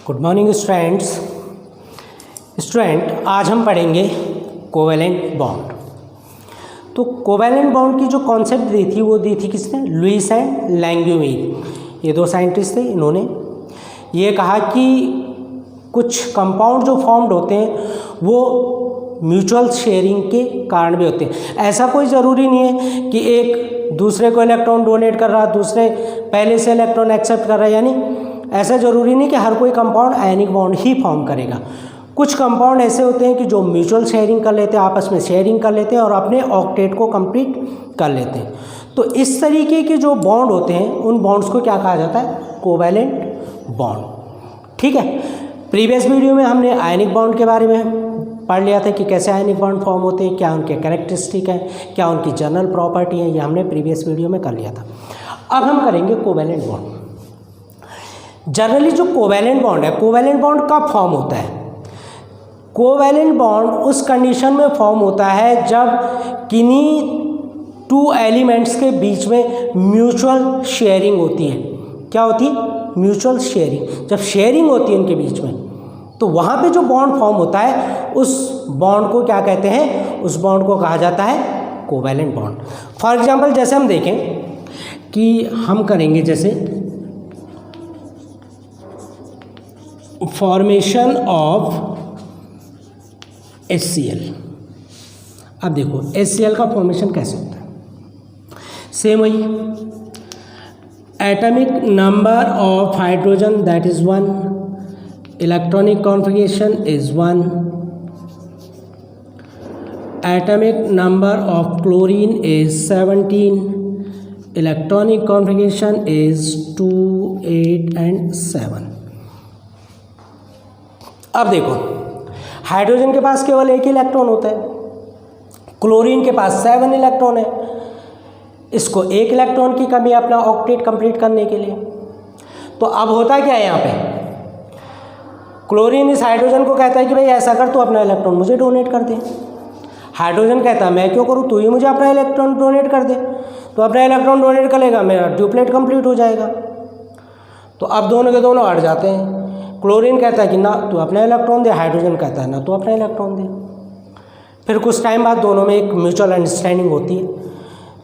Good morning students. आज हम पढ़ेंगे कोवेलेंट बॉन्ड। तो कोवेलेंट बॉन्ड की जो कॉन्सेप्ट दी थी वो दी थी किसने? Lewis and Langmuir. ये दो साइंटिस्ट थे। इन्होंने ये कहा कि कुछ कंपाउंड जो फॉर्म्ड होते हैं वो म्यूचुअल शेयरिंग के कारण भी होते हैं। ऐसा कोई ज़रूरी नहीं है कि एक दूसरे को इलेक्ट्रॉन डोनेट कर रहा, दूसरे पहले से इलेक्ट्रॉन एक्सेप्ट कर रहा है, यानी ऐसा ज़रूरी नहीं कि हर कोई कंपाउंड आयनिक बॉन्ड ही फॉर्म करेगा। कुछ कंपाउंड ऐसे होते हैं कि जो म्यूचुअल शेयरिंग कर लेते हैं, आपस में शेयरिंग कर लेते हैं और अपने ऑक्टेट को कंप्लीट कर लेते हैं। तो इस तरीके के जो बॉन्ड होते हैं उन बॉन्ड्स को क्या कहा जाता है? Covalent bond. ठीक है। प्रीवियस वीडियो में हमने आयनिक बॉन्ड के बारे में पढ़ लिया था कि कैसे आयनिक बॉन्ड फॉर्म होते हैं, क्या उनके कैरेक्टरिस्टिक हैं, क्या उनकी जनरल प्रॉपर्टी है, ये हमने प्रीवियस वीडियो में कर लिया था। अब हम करेंगे कोवेलेंट बॉन्ड। जनरली जो कोवेलेंट बॉन्ड है, कोवेलेंट बॉन्ड कब फॉर्म होता है? कोवेलेंट बॉन्ड उस कंडीशन में फॉर्म होता है जब किन्हीं टू एलिमेंट्स के बीच में म्यूचुअल शेयरिंग होती है। क्या होती है? Mutual sharing. जब शेयरिंग होती है इनके बीच में तो वहाँ पे जो बॉन्ड फॉर्म होता है उस बॉन्ड को क्या कहते हैं? उस बॉन्ड को कहा जाता है कोवेलेंट बॉन्ड। फॉर एग्जांपल जैसे हम देखें कि हम करेंगे जैसे फॉर्मेशन ऑफ HCl। अब देखो HCl का फॉर्मेशन कैसे होता है? सेम वही, atomic number of hydrogen that is 1, electronic configuration is 1, atomic number of chlorine is 17, electronic configuration is 2, 8 and 7। अब देखो हाइड्रोजन के पास केवल एक ही इलेक्ट्रॉन होता है, क्लोरीन के पास 7 इलेक्ट्रॉन है। इसको एक इलेक्ट्रॉन की कमी है अपना ऑक्टेट कंप्लीट करने के लिए। तो अब होता क्या है यहाँ पे? क्लोरीन इस हाइड्रोजन को कहता है कि भाई ऐसा कर, तू अपना इलेक्ट्रॉन मुझे डोनेट कर दे। हाइड्रोजन कहता है मैं क्यों करूँ, तू ही मुझे अपना इलेक्ट्रॉन डोनेट कर दे। तो अपना इलेक्ट्रॉन डोनेट करेगा, मेरा ड्यूप्लेट कंप्लीट हो जाएगा। तो अब दोनों के दोनों अड़ जाते हैं। क्लोरीन कहता है कि ना तू अपना इलेक्ट्रॉन दे, हाइड्रोजन कहता है ना तू अपना इलेक्ट्रॉन दे। फिर कुछ टाइम बाद दोनों में एक म्यूचुअल अंडरस्टैंडिंग होती है।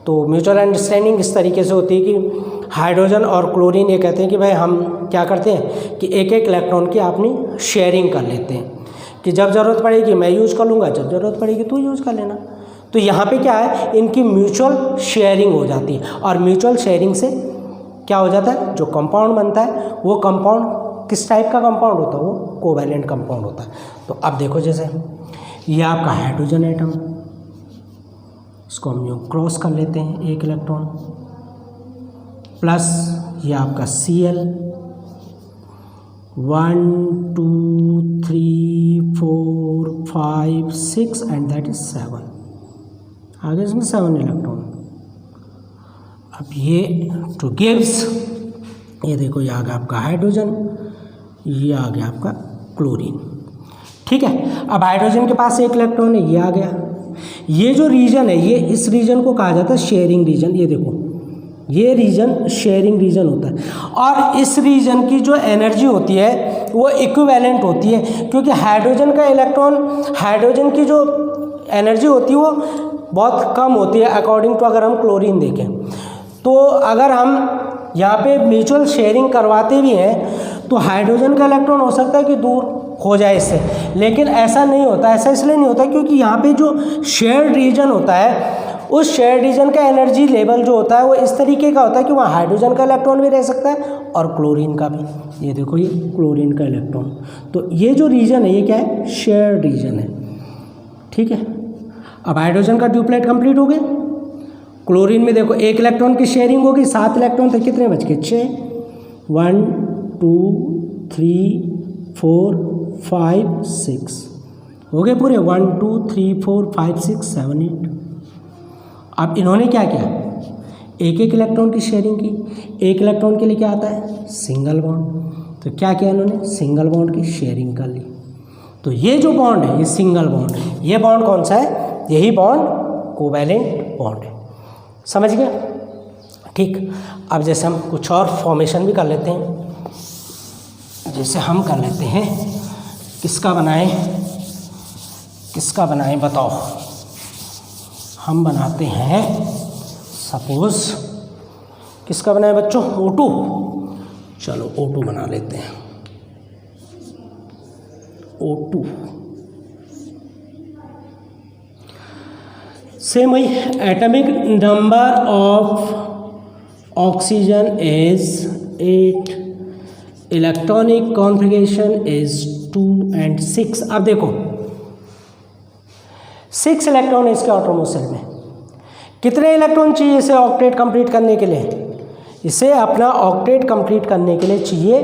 तो म्यूचुअल अंडरस्टैंडिंग इस तरीके से होती है कि हाइड्रोजन और क्लोरीन ये कहते हैं कि भाई हम क्या करते हैं कि एक एक इलेक्ट्रॉन की अपनी शेयरिंग कर लेते हैं कि जब ज़रूरत पड़ेगी मैं यूज़ कर लूँगा, जब ज़रूरत पड़ेगी तू यूज़ कर लेना। तो यहाँ पे क्या है, इनकी म्यूचुअल शेयरिंग हो जाती है। और म्यूचुअल शेयरिंग से क्या हो जाता है? जो कंपाउंड बनता है वो कंपाउंड किस टाइप का कंपाउंड होता है? वो कोवेलेंट कंपाउंड होता है। तो अब देखो जैसे ये आपका हाइड्रोजन एटम, इसको हम यूँ क्रॉस कर लेते हैं एक इलेक्ट्रॉन, प्लस ये आपका Cl 1 2 3 4 5 6 एंड दैट इज 7। आगे इसमें 7 इलेक्ट्रॉन। अब ये टू गिव्स, ये देखो ये आ गया आपका हाइड्रोजन, ये आ गया आपका क्लोरीन। ठीक है। अब हाइड्रोजन के पास एक इलेक्ट्रॉन है, ये आ गया। ये जो रीजन है, ये इस रीजन को कहा जाता है शेयरिंग रीजन। ये देखो ये रीजन शेयरिंग रीजन होता है। और इस रीजन की जो एनर्जी होती है वो इक्विवेलेंट होती है, क्योंकि हाइड्रोजन का इलेक्ट्रॉन, हाइड्रोजन की जो एनर्जी होती है वो बहुत कम होती है अकॉर्डिंग टू अगर हम क्लोरीन देखें। तो अगर हम यहाँ पे म्यूचुअल शेयरिंग करवाते भी हैं तो हाइड्रोजन का इलेक्ट्रॉन हो सकता है कि दूर हो जाए इससे, लेकिन ऐसा नहीं होता। ऐसा इसलिए नहीं होता क्योंकि यहाँ पे जो शेयर्ड रीजन होता है उस शेयर्ड रीजन का एनर्जी लेवल जो होता है वो इस तरीके का होता है कि वहाँ हाइड्रोजन का इलेक्ट्रॉन भी रह सकता है और क्लोरीन का भी। ये देखो ये क्लोरीन का इलेक्ट्रॉन। तो ये जो रीजन है ये क्या है? शेयर्ड रीजन है। ठीक है। अब हाइड्रोजन का ड्यूप्लेट कंप्लीट हो गया। क्लोरीन में देखो एक इलेक्ट्रॉन की शेयरिंग होगी, 7 इलेक्ट्रॉन थे, कितने बच गए? 6। 1 2 3 4 5 6 हो गए पूरे। 1 2 3 4 5 6 7 8। अब इन्होंने क्या किया? एक एक इलेक्ट्रॉन की शेयरिंग की। एक इलेक्ट्रॉन के लिए क्या आता है? Single bond. तो क्या किया इन्होंने? सिंगल बॉन्ड की शेयरिंग कर ली। तो ये जो बॉन्ड है ये सिंगल बॉन्ड है। ये बॉन्ड कौन सा है? यही बॉन्ड कोवेलेंट बॉन्ड है। समझ गए? ठीक। अब जैसे हम कुछ और फॉर्मेशन भी कर लेते हैं। जैसे हम कर लेते हैं, किसका बनाएं बताओ। हम बनाते हैं सपोज, किसका बनाएं बच्चों, O2। चलो O2 बना लेते हैं, O2। सेम वही, atomic number of oxygen is 8, electronic configuration is 2 and 6। अब देखो 6 इलेक्ट्रॉन है इसके ऑटोनॉमस शेल में। कितने इलेक्ट्रॉन चाहिए इसे ऑक्टेट कंप्लीट करने के लिए? इसे अपना ऑक्टेट कंप्लीट करने के लिए चाहिए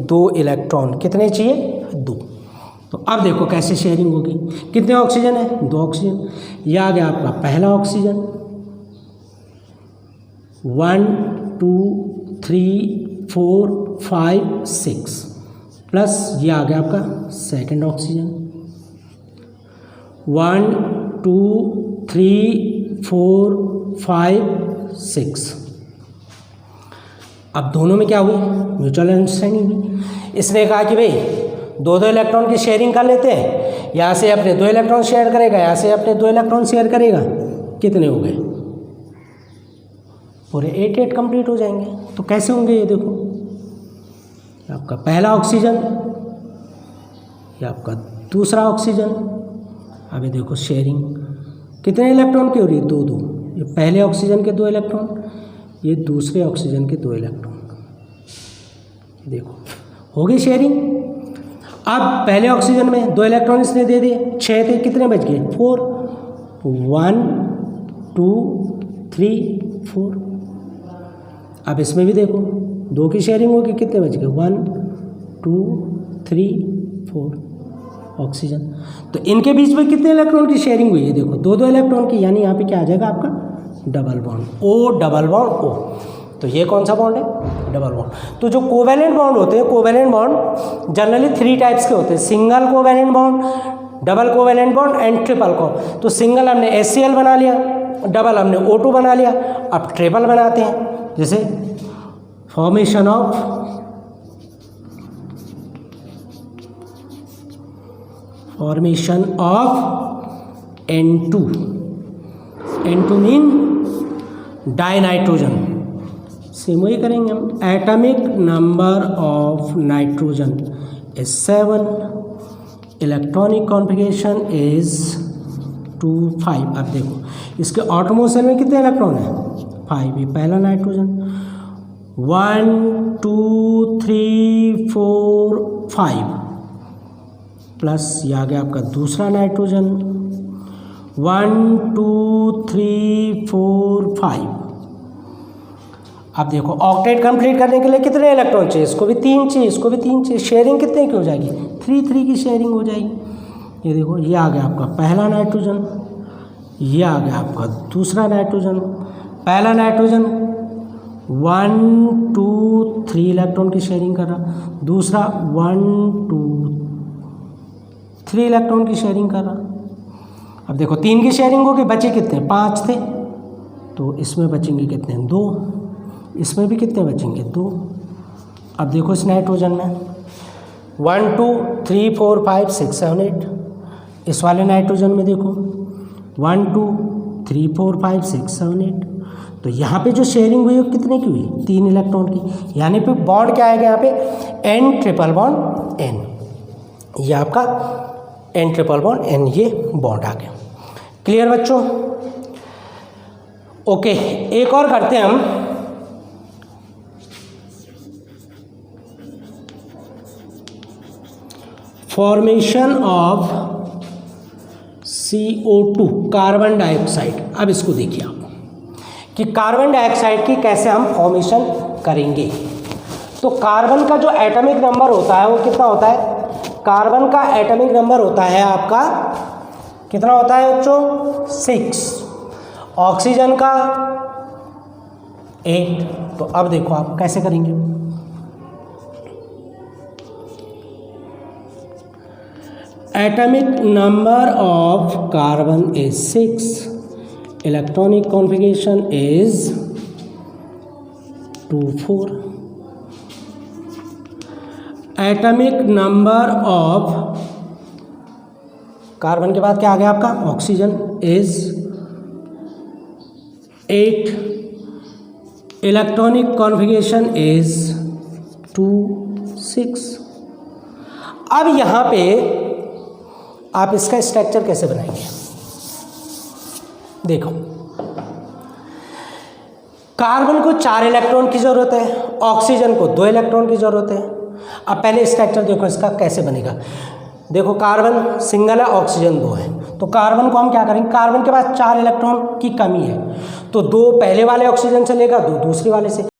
2 इलेक्ट्रॉन। कितने चाहिए? 2। तो अब देखो कैसे शेयरिंग होगी। कितने ऑक्सीजन है? 2 ऑक्सीजन। यह आ गया आपका पहला ऑक्सीजन, 1 2 3 4 5 6, प्लस ये आ गया आपका सेकंड ऑक्सीजन, 1 2 3 4 5 6। अब दोनों में क्या हुई? म्यूचुअल अंडरस्टैंडिंग हुई। इसने कहा कि भाई 2 इलेक्ट्रॉन की शेयरिंग कर लेते हैं, यहाँ से अपने 2 इलेक्ट्रॉन शेयर करेगा, यहाँ से अपने 2 इलेक्ट्रॉन शेयर करेगा। कितने हो गए? पूरे 8 कंप्लीट हो जाएंगे। तो कैसे होंगे ये देखो, आपका पहला ऑक्सीजन, ये आपका दूसरा ऑक्सीजन। अब ये देखो शेयरिंग कितने इलेक्ट्रॉन की हो रही है? 2 ये पहले ऑक्सीजन के 2 इलेक्ट्रॉन, ये दूसरे ऑक्सीजन के 2 इलेक्ट्रॉन। देखो हो गई शेयरिंग। अब पहले ऑक्सीजन में 2 इलेक्ट्रॉन इसने दे दिए, 6 थे, कितने बच गए? 4। 1 2 3 4। अब इसमें भी देखो 2 की शेयरिंग होगी, कितने बच गए? 1 2 3 4 ऑक्सीजन। तो इनके बीच में कितने इलेक्ट्रॉन की शेयरिंग हुई है? देखो 2 इलेक्ट्रॉन की, यानी यहाँ पे क्या आ जाएगा आपका double bond, O double bond O। तो ये कौन सा बॉन्ड है? Double bond. तो जो कोवैलेंट बॉन्ड होते हैं, कोवैलेंट बॉन्ड जनरली 3 टाइप्स के होते हैं, single covalent bond, double covalent bond and triple को। तो सिंगल हमने HCl बना लिया, डबल हमने O2 बना लिया, अब ट्रिपल बनाते हैं। जैसे formation of N2, N2 mean dinitrogen. Same वही करेंगे हम। Atomic number of nitrogen is 7, electronic configuration is 2 5। अब देखो इसके ऑटोनॉमस शेल में कितने इलेक्ट्रॉन हैं? 5। ये पहला नाइट्रोजन, 1 2 3 4 5, प्लस ये आ गया आपका दूसरा नाइट्रोजन, 1 2 3 4 5। अब देखो ऑक्टेट कंप्लीट करने के लिए कितने इलेक्ट्रॉन चाहिए? इसको भी 3 चाहिए, इसको भी 3 चाहिए। शेयरिंग कितने की हो जाएगी? 3 की शेयरिंग हो जाएगी। ये देखो ये आ गया आपका पहला नाइट्रोजन, ये आ गया आपका दूसरा नाइट्रोजन। पहला नाइट्रोजन 1 2 3 इलेक्ट्रॉन की शेयरिंग कर रहा, दूसरा 1 2 3 इलेक्ट्रॉन की शेयरिंग कर रहा। अब देखो 3 की शेयरिंग होगी, बचे कितने? 5 थे, तो इसमें बचेंगे कितने? 2। इसमें भी कितने बचेंगे? 2। अब देखो इस नाइट्रोजन में 1 2 3 4 5 6 7 8। इस वाले नाइट्रोजन में देखो 1 2 3 4 5 6 7 8। तो यहाँ पे जो शेयरिंग हुई है कितने की हुई? 3 इलेक्ट्रॉन की। यानी पे बॉन्ड क्या आएगा यहाँ पे? N triple bond N। ये आपका N ट्रिपल बॉन्ड N, ये बॉन्ड आ गया। क्लियर बच्चों? ओके, एक और करते हैं हम। Formation of CO2, carbon dioxide. अब इसको देखिए आप कि कार्बन डाइऑक्साइड की कैसे हम फॉर्मेशन करेंगे। तो कार्बन का जो एटॉमिक नंबर होता है वो कितना होता है? कार्बन का एटॉमिक नंबर होता है आपका कितना होता है बच्चों? 6। ऑक्सीजन का 8। तो अब देखो आप कैसे करेंगे। Atomic number of carbon is 6, electronic configuration is 2 4। Atomic number of, carbon के बाद क्या आ गया आपका oxygen, is 8, electronic configuration is 2 6। अब यहाँ पे आप इसका स्ट्रक्चर कैसे बनाएंगे, देखो कार्बन को 4 इलेक्ट्रॉन की जरूरत है, ऑक्सीजन को 2 इलेक्ट्रॉन की जरूरत है। अब पहले स्ट्रक्चर देखो इसका कैसे बनेगा। देखो कार्बन सिंगल है, ऑक्सीजन 2 है, तो कार्बन को हम क्या करेंगे, कार्बन के पास 4 इलेक्ट्रॉन की कमी है तो 2 पहले वाले ऑक्सीजन से लेगा, 2 दूसरे वाले से।